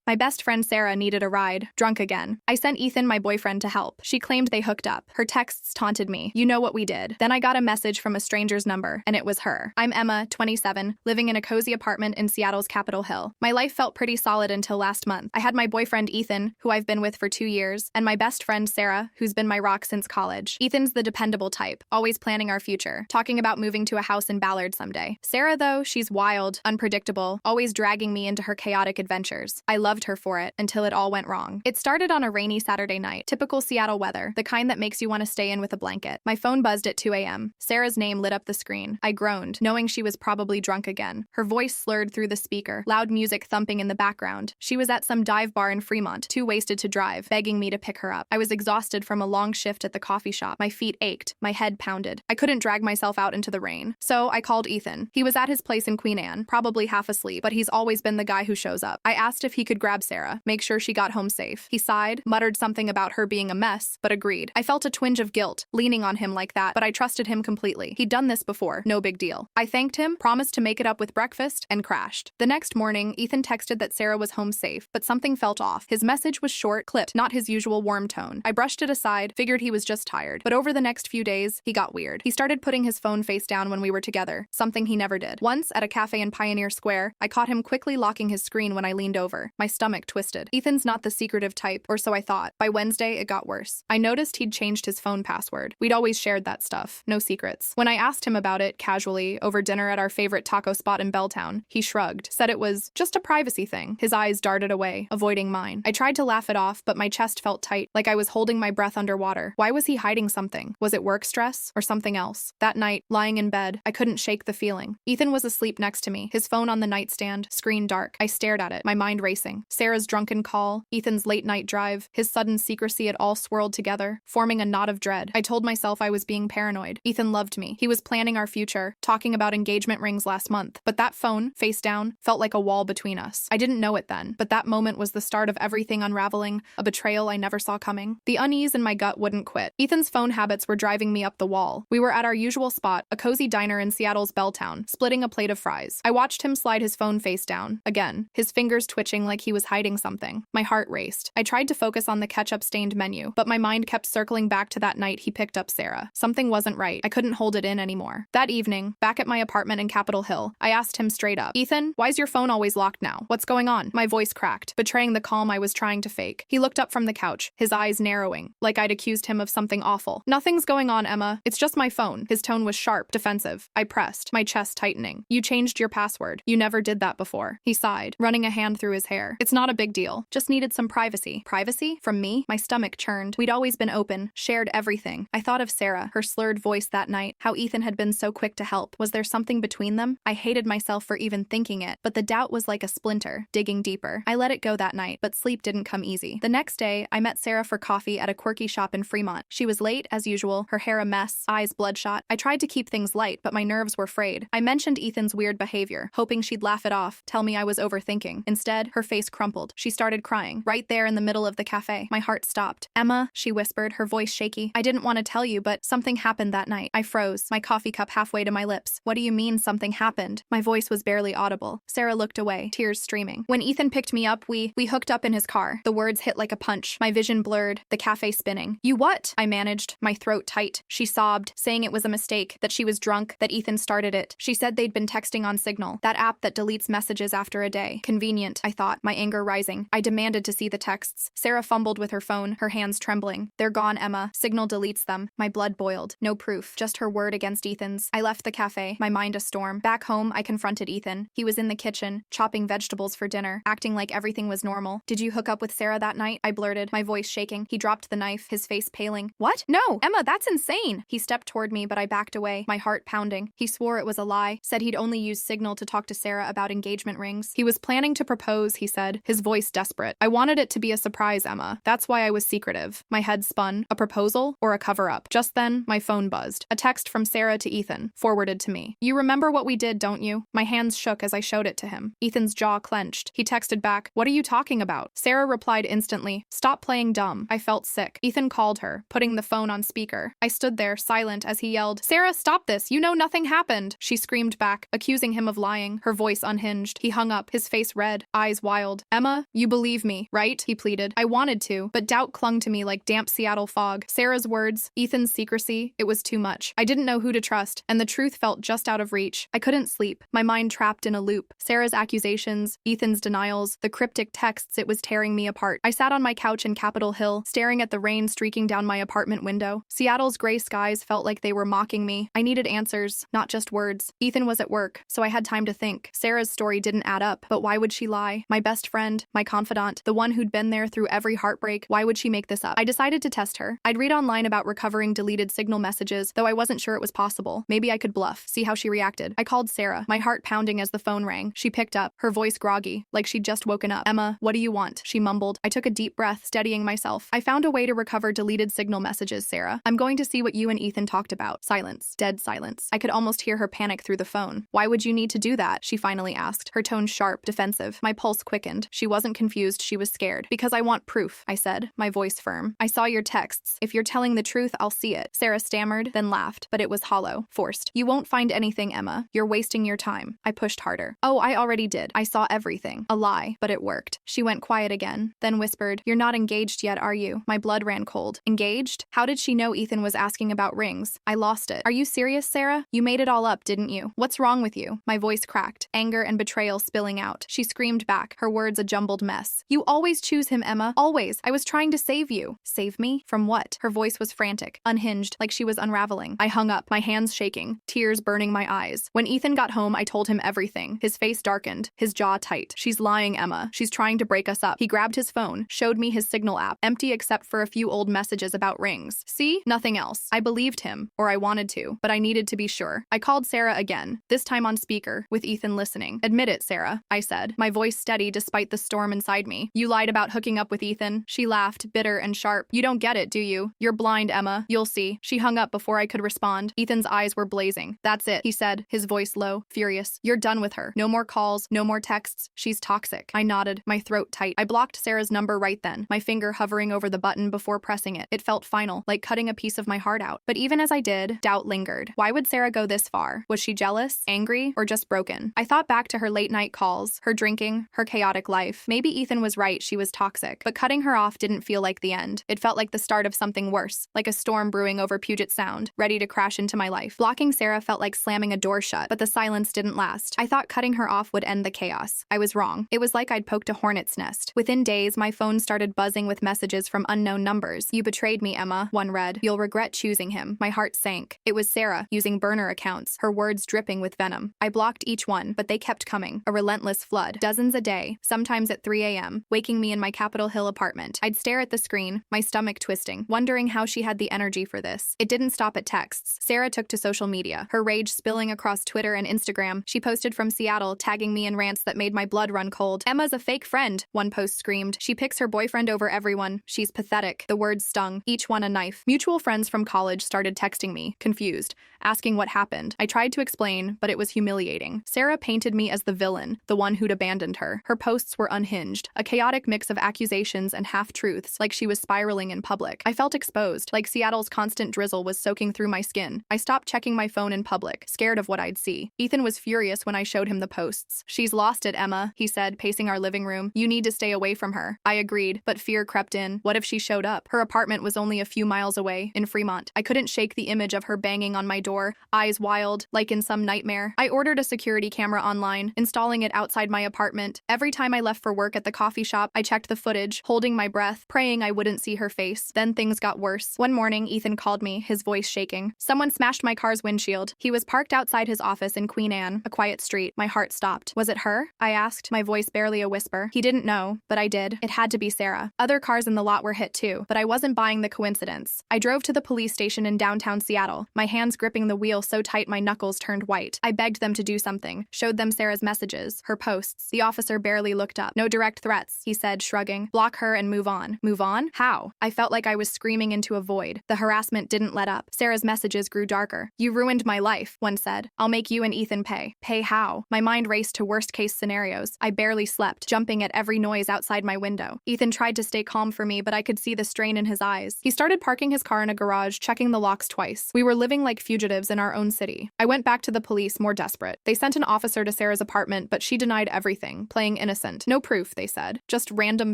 My best friend Sarah needed a ride, drunk again. I sent Ethan, my boyfriend, to help. She claimed they hooked up. Her texts taunted me. You know what we did. Then I got a message from a stranger's number, and it was her. I'm Emma, 27, living in a cozy apartment in Seattle's Capitol Hill. My life felt pretty solid until last month. I had my boyfriend Ethan, who I've been with for 2 years, and my best friend Sarah, who's been my rock since college. Ethan's the dependable type, always planning our future, talking about moving to a house in Ballard someday. Sarah, though, she's wild, unpredictable, always dragging me into her chaotic adventures. I loved her for it, until it all went wrong. It started on a rainy Saturday night, typical Seattle weather, the kind that makes you want to stay in with a blanket. My phone buzzed at 2 a.m. Sarah's name lit up the screen. I groaned, knowing she was probably drunk again. Her voice slurred through the speaker, loud music thumping in the background. She was at some dive bar in Fremont, too wasted to drive, begging me to pick her up. I was exhausted from a long shift at the coffee shop. My feet ached, my head pounded. I couldn't drag myself out into the rain. So I called Ethan. He was at his place in Queen Anne, probably half asleep, but he's always been the guy who shows up. I asked if he could grab Sarah, make sure she got home safe. He sighed, muttered something about her being a mess, but agreed. I felt a twinge of guilt, leaning on him like that, but I trusted him completely. He'd done this before, no big deal. I thanked him, promised to make it up with breakfast, and crashed. The next morning, Ethan texted that Sarah was home safe, but something felt off. His message was short, clipped, not his usual warm tone. I brushed it aside, figured he was just tired. But over the next few days, he got weird. He started putting his phone face down when we were together, something he never did. Once, at a cafe in Pioneer Square, I caught him quickly locking his screen when I leaned over. My stomach twisted. Ethan's not the secretive type, or so I thought. By Wednesday, it got worse. I noticed he'd changed his phone password. We'd always shared that stuff. No secrets. When I asked him about it, casually, over dinner at our favorite taco spot in Belltown, he shrugged, said it was just a privacy thing. His eyes darted away, avoiding mine. I tried to laugh it off, but my chest felt tight, like I was holding my breath underwater. Why was he hiding something? Was it work stress, or something else? That night, lying in bed, I couldn't shake the feeling. Ethan was asleep next to me, his phone on the nightstand, screen dark. I stared at it, my mind racing. Sarah's drunken call, Ethan's late-night drive, his sudden secrecy, it all swirled together, forming a knot of dread. I told myself I was being paranoid. Ethan loved me. He was planning our future, talking about engagement rings last month. But that phone, face down, felt like a wall between us. I didn't know it then, but that moment was the start of everything unraveling, a betrayal I never saw coming. The unease in my gut wouldn't quit. Ethan's phone habits were driving me up the wall. We were at our usual spot, a cozy diner in Seattle's Belltown, splitting a plate of fries. I watched him slide his phone face down, again, his fingers twitching like he was hiding something. My heart raced. I tried to focus on the ketchup-stained menu, but my mind kept circling back to that night he picked up Sarah. Something wasn't right. I couldn't hold it in anymore. That evening, back at my apartment in Capitol Hill, I asked him straight up, "Ethan, why's your phone always locked now? What's going on?" My voice cracked, betraying the calm I was trying to fake. He looked up from the couch, his eyes narrowing, like I'd accused him of something awful. "Nothing's going on, Emma. It's just my phone." His tone was sharp, defensive. I pressed, my chest tightening. "You changed your password. You never did that before." He sighed, running a hand through his hair. "It's not a big deal. Just needed some privacy." Privacy? From me? My stomach churned. We'd always been open, shared everything. I thought of Sarah, her slurred voice that night, how Ethan had been so quick to help. Was there something between them? I hated myself for even thinking it, but the doubt was like a splinter, digging deeper. I let it go that night, but sleep didn't come easy. The next day, I met Sarah for coffee at a quirky shop in Fremont. She was late, as usual, her hair a mess, eyes bloodshot. I tried to keep things light, but my nerves were frayed. I mentioned Ethan's weird behavior, hoping she'd laugh it off, tell me I was overthinking. Instead, her face crumpled. She started crying, right there in the middle of the cafe. My heart stopped. "Emma," she whispered, her voice shaky. "I didn't want to tell you, but something happened that night." I froze, my coffee cup halfway to my lips. "What do you mean something happened?" My voice was barely audible. Sarah looked away, tears streaming. "When Ethan picked me up, we hooked up in his car." The words hit like a punch. My vision blurred, the cafe spinning. "You what?" I managed, my throat tight. She sobbed, saying it was a mistake, that she was drunk, that Ethan started it. She said they'd been texting on Signal, that app that deletes messages after a day. Convenient, I thought, my anger rising. I demanded to see the texts. Sarah fumbled with her phone, her hands trembling. "They're gone, Emma. Signal deletes them." My blood boiled. No proof, just her word against Ethan's. I left the cafe, my mind a storm. Back home, I confronted Ethan. He was in the kitchen, chopping vegetables for dinner, acting like everything was normal. "Did you hook up with Sarah that night?" I blurted, my voice shaking. He dropped the knife, his face paling. "What? No! Emma, that's insane!" He stepped toward me, but I backed away, my heart pounding. He swore it was a lie, said he'd only used Signal to talk to Sarah about engagement rings. He was planning to propose, he said, his voice desperate. "I wanted it to be a surprise, Emma. That's why I was secretive." My head spun. A proposal or a cover-up? Just then, my phone buzzed. A text from Sarah to Ethan, forwarded to me. "You remember what we did, don't you?" My hands shook as I showed it to him. Ethan's jaw clenched. He texted back, "What are you talking about?" Sarah replied instantly, "Stop playing dumb." I felt sick. Ethan called her, putting the phone on speaker. I stood there, silent, as he yelled, "Sarah, stop this! You know nothing happened!" She screamed back, accusing him of lying, her voice unhinged. He hung up, his face red, eyes wild. smiled. Emma, you believe me, right? He pleaded. I wanted to, but doubt clung to me like damp Seattle fog. Sarah's words, Ethan's secrecy, it was too much. I didn't know who to trust, and the truth felt just out of reach. I couldn't sleep, my mind trapped in a loop. Sarah's accusations, Ethan's denials, the cryptic texts, it was tearing me apart. I sat on my couch in Capitol Hill, staring at the rain streaking down my apartment window. Seattle's gray skies felt like they were mocking me. I needed answers, not just words. Ethan was at work, so I had time to think. Sarah's story didn't add up, but why would she lie? My best friend, my confidant, the one who'd been there through every heartbreak, why would she make this up? I decided to test her. I'd read online about recovering deleted Signal messages, though I wasn't sure it was possible. Maybe I could bluff, see how she reacted. I called Sarah, my heart pounding as the phone rang. She picked up, her voice groggy, like she'd just woken up. Emma, what do you want? She mumbled. I took a deep breath, steadying myself. I found a way to recover deleted Signal messages, Sarah. I'm going to see what you and Ethan talked about. Silence. Dead silence. I could almost hear her panic through the phone. Why would you need to do that? She finally asked, her tone sharp, defensive. My pulse quickened. She wasn't confused, she was scared. Because I want proof, I said, my voice firm. I saw your texts. If you're telling the truth, I'll see it. Sarah stammered, then laughed, but it was hollow, forced. You won't find anything, Emma. You're wasting your time. I pushed harder. Oh, I already did. I saw everything. A lie, but it worked. She went quiet again, then whispered, You're not engaged yet, are you? My blood ran cold. Engaged? How did she know Ethan was asking about rings? I lost it. Are you serious, Sarah? You made it all up, didn't you? What's wrong with you? My voice cracked, anger and betrayal spilling out. She screamed back, her words a jumbled mess. You always choose him, Emma. Always. I was trying to save you. Save me? From what? Her voice was frantic, unhinged, like she was unraveling. I hung up, my hands shaking, tears burning my eyes. When Ethan got home, I told him everything. His face darkened, his jaw tight. She's lying, Emma. She's trying to break us up. He grabbed his phone, showed me his Signal app, empty except for a few old messages about rings. See? Nothing else. I believed him, or I wanted to, but I needed to be sure. I called Sarah again, this time on speaker, with Ethan listening. Admit it, Sarah, I said, my voice steady despite the storm inside me. You lied about hooking up with Ethan. She laughed, bitter and sharp. You don't get it, do you? You're blind, Emma. You'll see. She hung up before I could respond. Ethan's eyes were blazing. That's it, he said, his voice low, furious. You're done with her. No more calls, no more texts. She's toxic. I nodded, my throat tight. I blocked Sarah's number right then, my finger hovering over the button before pressing it. It felt final, like cutting a piece of my heart out. But even as I did, doubt lingered. Why would Sarah go this far? Was she jealous, angry, or just broken? I thought back to her late night calls, her drinking, her chaotic life. Maybe Ethan was right, she was toxic. But cutting her off didn't feel like the end. It felt like the start of something worse, like a storm brewing over Puget Sound, ready to crash into my life. Blocking Sarah felt like slamming a door shut, but the silence didn't last. I thought cutting her off would end the chaos. I was wrong. It was like I'd poked a hornet's nest. Within days, my phone started buzzing with messages from unknown numbers. You betrayed me, Emma, one read. You'll regret choosing him. My heart sank. It was Sarah, using burner accounts, her words dripping with venom. I blocked each one, but they kept coming. A relentless flood. Dozens a day, sometimes at 3 a.m., waking me in my Capitol Hill apartment. I'd stare at the screen, my stomach twisting, wondering how she had the energy for this. It didn't stop at texts. Sarah took to social media, her rage spilling across Twitter and Instagram. She posted from Seattle, tagging me in rants that made my blood run cold. Emma's a fake friend, one post screamed. She picks her boyfriend over everyone. She's pathetic. The words stung, each one a knife. Mutual friends from college started texting me, confused, asking what happened. I tried to explain, but it was humiliating. Sarah painted me as the villain, the one who'd abandoned her. Her posts were unhinged, a chaotic mix of accusations and half-truths, like she was spiraling in public. I felt exposed, like Seattle's constant drizzle was soaking through my skin. I stopped checking my phone in public, scared of what I'd see. Ethan was furious when I showed him the posts. She's lost it, Emma, he said, pacing our living room. You need to stay away from her. I agreed, but fear crept in. What if she showed up? Her apartment was only a few miles away, in Fremont. I couldn't shake the image of her banging on my door, eyes wild, like in some nightmare. I ordered a security camera online, installing it outside my apartment. Every time I left for work at the coffee shop, I checked the footage, holding my breath, praying I wouldn't see her face. Then things got worse. One morning, Ethan called me, his voice shaking. Someone smashed my car's windshield. He was parked outside his office in Queen Anne, a quiet street. My heart stopped. Was it her? I asked, my voice barely a whisper. He didn't know, but I did. It had to be Sarah. Other cars in the lot were hit too, but I wasn't buying the coincidence. I drove to the police station in downtown Seattle, my hands gripping the wheel so tight my knuckles turned white. I begged them to do something, showed them Sarah's messages, her posts. The officer barely looked up. No direct threats, he said, shrugging. Block her and move on. Move on? How? I felt like I was screaming into a void. The harassment didn't let up. Sarah's messages grew darker. You ruined my life, one said. I'll make you and Ethan pay. Pay how? My mind raced to worst-case scenarios. I barely slept, jumping at every noise outside my window. Ethan tried to stay calm for me, but I could see the strain in his eyes. He started parking his car in a garage, checking the locks twice. We were living like fugitives in our own city. I went back to the police more desperate. They sent an officer to Sarah's apartment, but she denied everything, playing innocent innocent. No proof, they said. Just random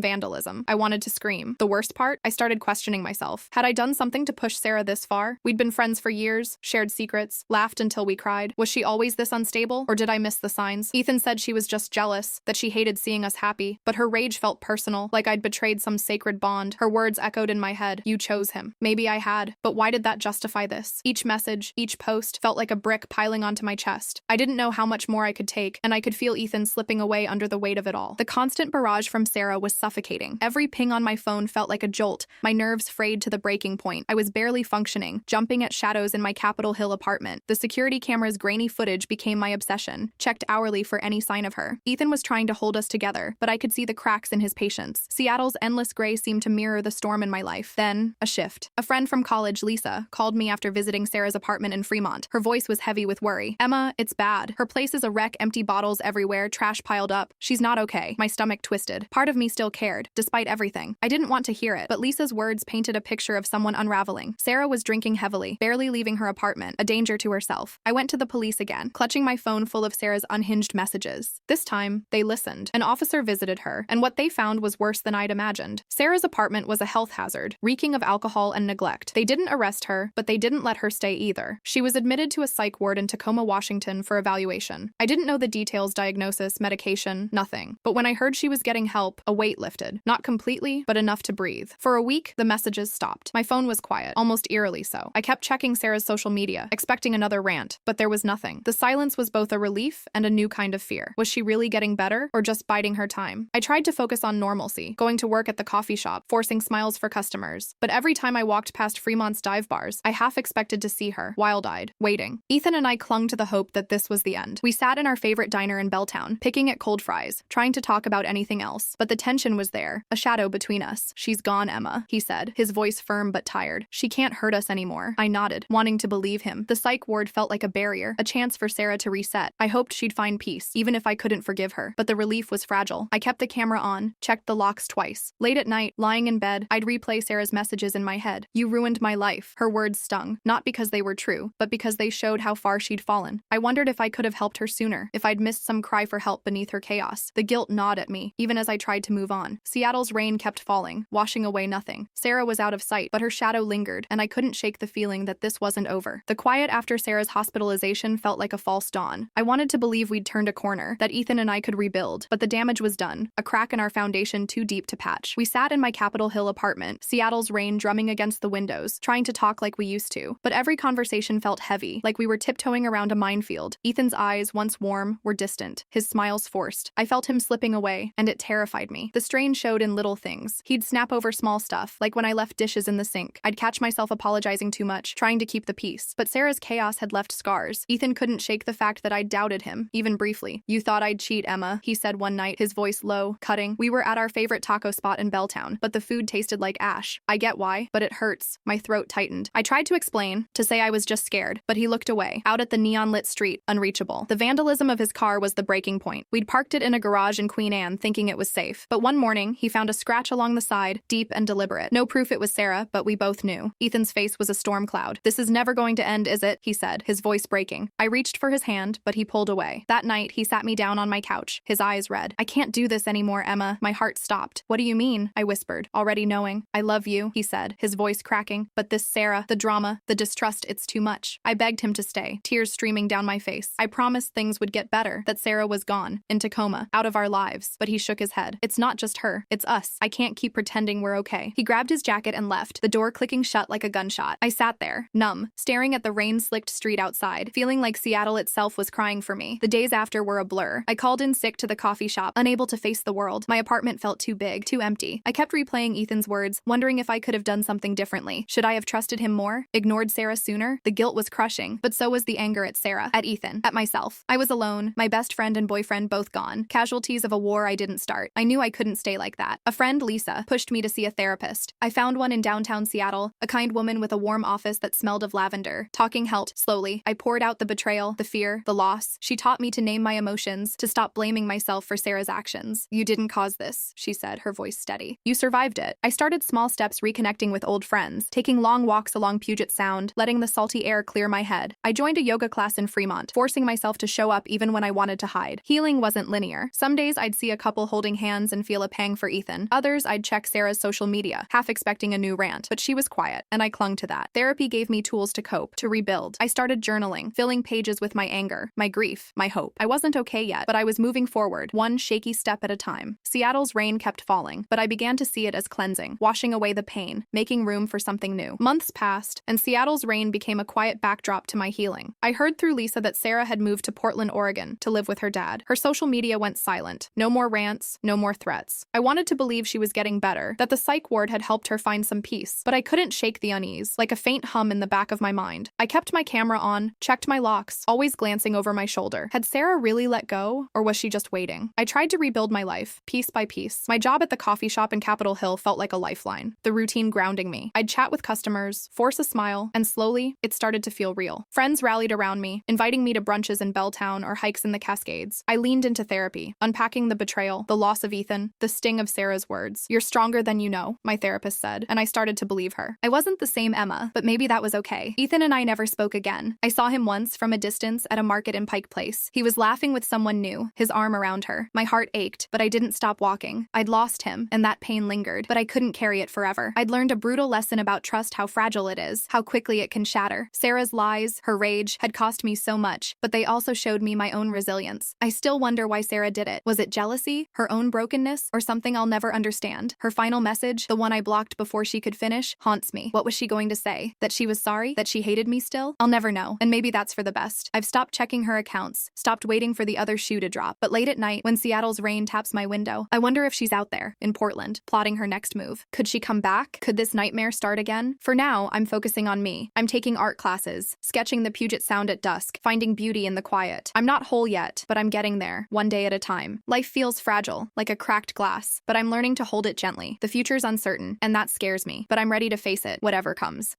vandalism. I wanted to scream. The worst part? I started questioning myself. Had I done something to push Sarah this far? We'd been friends for years, shared secrets, laughed until we cried. Was she always this unstable, or did I miss the signs? Ethan said she was just jealous, that she hated seeing us happy, but her rage felt personal, like I'd betrayed some sacred bond. Her words echoed in my head. You chose him. Maybe I had, but why did that justify this? Each message, each post, felt like a brick piling onto my chest. I didn't know how much more I could take, and I could feel Ethan slipping away under the weight of it all. The constant barrage from Sarah was suffocating. Every ping on my phone felt like a jolt, my nerves frayed to the breaking point. I was barely functioning, jumping at shadows in my Capitol Hill apartment. The security camera's grainy footage became my obsession, checked hourly for any sign of her. Ethan was trying to hold us together, but I could see the cracks in his patience. Seattle's endless gray seemed to mirror the storm in my life. Then, a shift. A friend from college, Lisa, called me after visiting Sarah's apartment in Fremont. Her voice was heavy with worry. Emma, it's bad. Her place is a wreck, empty bottles everywhere, trash piled up. She's not okay. My stomach twisted. Part of me still cared, despite everything. I didn't want to hear it, but Lisa's words painted a picture of someone unraveling. Sarah was drinking heavily, barely leaving her apartment, a danger to herself. I went to the police again, clutching my phone full of Sarah's unhinged messages. This time, they listened. An officer visited her, and what they found was worse than I'd imagined. Sarah's apartment was a health hazard, reeking of alcohol and neglect. They didn't arrest her, but they didn't let her stay either. She was admitted to a psych ward in Tacoma, Washington for evaluation. I didn't know the details, diagnosis, medication, nothing. But when I heard she was getting help, a weight lifted. Not completely, but enough to breathe. For a week, the messages stopped. My phone was quiet, almost eerily so. I kept checking Sarah's social media, expecting another rant, but there was nothing. The silence was both a relief and a new kind of fear. Was she really getting better, or just biding her time? I tried to focus on normalcy, going to work at the coffee shop, forcing smiles for customers. But every time I walked past Fremont's dive bars, I half expected to see her, wild-eyed, waiting. Ethan and I clung to the hope that this was the end. We sat in our favorite diner in Belltown, picking at cold fries, trying to talk about anything else. But the tension was there, a shadow between us. She's gone, Emma, he said, his voice firm but tired. She can't hurt us anymore. I nodded, wanting to believe him. The psych ward felt like a barrier, a chance for Sarah to reset. I hoped she'd find peace, even if I couldn't forgive her. But the relief was fragile. I kept the camera on, checked the locks twice. Late at night, lying in bed, I'd replay Sarah's messages in my head. You ruined my life. Her words stung, not because they were true, but because they showed how far she'd fallen. I wondered if I could have helped her sooner, if I'd missed some cry for help beneath her chaos. The guilt gnawed at me, even as I tried to move on. Seattle's rain kept falling, washing away nothing. Sarah was out of sight, but her shadow lingered, and I couldn't shake the feeling that this wasn't over. The quiet after Sarah's hospitalization felt like a false dawn. I wanted to believe we'd turned a corner, that Ethan and I could rebuild, but the damage was done, a crack in our foundation too deep to patch. We sat in my Capitol Hill apartment, Seattle's rain drumming against the windows, trying to talk like we used to. But every conversation felt heavy, like we were tiptoeing around a minefield. Ethan's eyes, once warm, were distant, his smiles forced. I felt him slipping away, and it terrified me. The strain showed in little things. He'd snap over small stuff, like when I left dishes in the sink. I'd catch myself apologizing too much, trying to keep the peace. But Sarah's chaos had left scars. Ethan couldn't shake the fact that I'd doubted him, even briefly. You thought I'd cheat, Emma, he said one night, his voice low, cutting. We were at our favorite taco spot in Belltown, but the food tasted like ash. I get why, but it hurts. My throat tightened. I tried to explain, to say I was just scared, but he looked away, out at the neon-lit street, unreachable. The vandalism of his car was the breaking point. We'd parked it in a garage in Queen Anne, thinking it was safe. But one morning, he found a scratch along the side, deep and deliberate. No proof it was Sarah, but we both knew. Ethan's face was a storm cloud. This is never going to end, is it? He said, his voice breaking. I reached for his hand, but he pulled away. That night, he sat me down on my couch, his eyes red. I can't do this anymore, Emma. My heart stopped. What do you mean? I whispered, already knowing. I love you, he said, his voice cracking. But this Sarah, the drama, the distrust, it's too much. I begged him to stay, tears streaming down my face. I promised things would get better, that Sarah was gone, in Tacoma, out of our lives. But he shook his head. It's not just her, it's us. I can't keep pretending we're okay. He grabbed his jacket and left, the door clicking shut like a gunshot. I sat there, numb, staring at the rain-slicked street outside, feeling like Seattle itself was crying for me. The days after were a blur. I called in sick to the coffee shop, unable to face the world. My apartment felt too big, too empty. I kept replaying Ethan's words, wondering if I could have done something differently. Should I have trusted him more? Ignored Sarah sooner? The guilt was crushing, but so was the anger at Sarah, at Ethan, at myself. I was alone, my best friend and boyfriend both gone, casualties of a war I didn't start. I knew I couldn't stay like that. A friend, Lisa, pushed me to see a therapist. I found one in downtown Seattle, a kind woman with a warm office that smelled of lavender. Talking helped. Slowly, I poured out the betrayal, the fear, the loss. She taught me to name my emotions, to stop blaming myself for Sarah's actions. You didn't cause this, she said, her voice steady. You survived it. I started small steps reconnecting with old friends, taking long walks along Puget Sound, letting the salty air clear my head. I joined a yoga class in Fremont, forcing myself to show up even when I wanted to hide. Healing wasn't linear. Some Some days I'd see a couple holding hands and feel a pang for Ethan. Others I'd check Sarah's social media, half expecting a new rant, but she was quiet, and I clung to that. Therapy gave me tools to cope, to rebuild. I started journaling, filling pages with my anger, my grief, my hope. I wasn't okay yet, but I was moving forward, one shaky step at a time. Seattle's rain kept falling, but I began to see it as cleansing, washing away the pain, making room for something new. Months passed, and Seattle's rain became a quiet backdrop to my healing. I heard through Lisa that Sarah had moved to Portland, Oregon, to live with her dad. Her social media went silent. No more rants, no more threats. I wanted to believe she was getting better, that the psych ward had helped her find some peace, but I couldn't shake the unease, like a faint hum in the back of my mind. I kept my camera on, checked my locks, always glancing over my shoulder. Had Sarah really let go, or was she just waiting? I tried to rebuild my life, piece by piece. My job at the coffee shop in Capitol Hill felt like a lifeline, the routine grounding me. I'd chat with customers, force a smile, and slowly, it started to feel real. Friends rallied around me, inviting me to brunches in Belltown or hikes in the Cascades. I leaned into therapy, unpacking the betrayal, the loss of Ethan, the sting of Sarah's words. "You're stronger than you know," my therapist said, and I started to believe her. I wasn't the same Emma, but maybe that was okay. Ethan and I never spoke again. I saw him once from a distance at a market in Pike Place. He was laughing with someone new, his arm around her. My heart ached, but I didn't stop walking. I'd lost him, and that pain lingered, but I couldn't carry it forever. I'd learned a brutal lesson about trust, how fragile it is, how quickly it can shatter. Sarah's lies, her rage, had cost me so much, but they also showed me my own resilience. I still wonder why Sarah did it. Was it jealousy, her own brokenness, or something I'll never understand? Her final message, the one I blocked before she could finish, haunts me. What was she going to say? That she was sorry? That she hated me still? I'll never know, and maybe that's for the best. I've stopped checking her accounts, stopped waiting for the other shoe to drop. But late at night, when Seattle's rain taps my window, I wonder if she's out there, in Portland, plotting her next move. Could she come back? Could this nightmare start again? For now, I'm focusing on me. I'm taking art classes, sketching the Puget Sound at dusk, finding beauty in the quiet. I'm not whole yet, but I'm getting there, one day at a time. Life feels fragile, like a cracked glass, but I'm learning to hold it gently. The future's uncertain, and that scares me, but I'm ready to face it, whatever comes.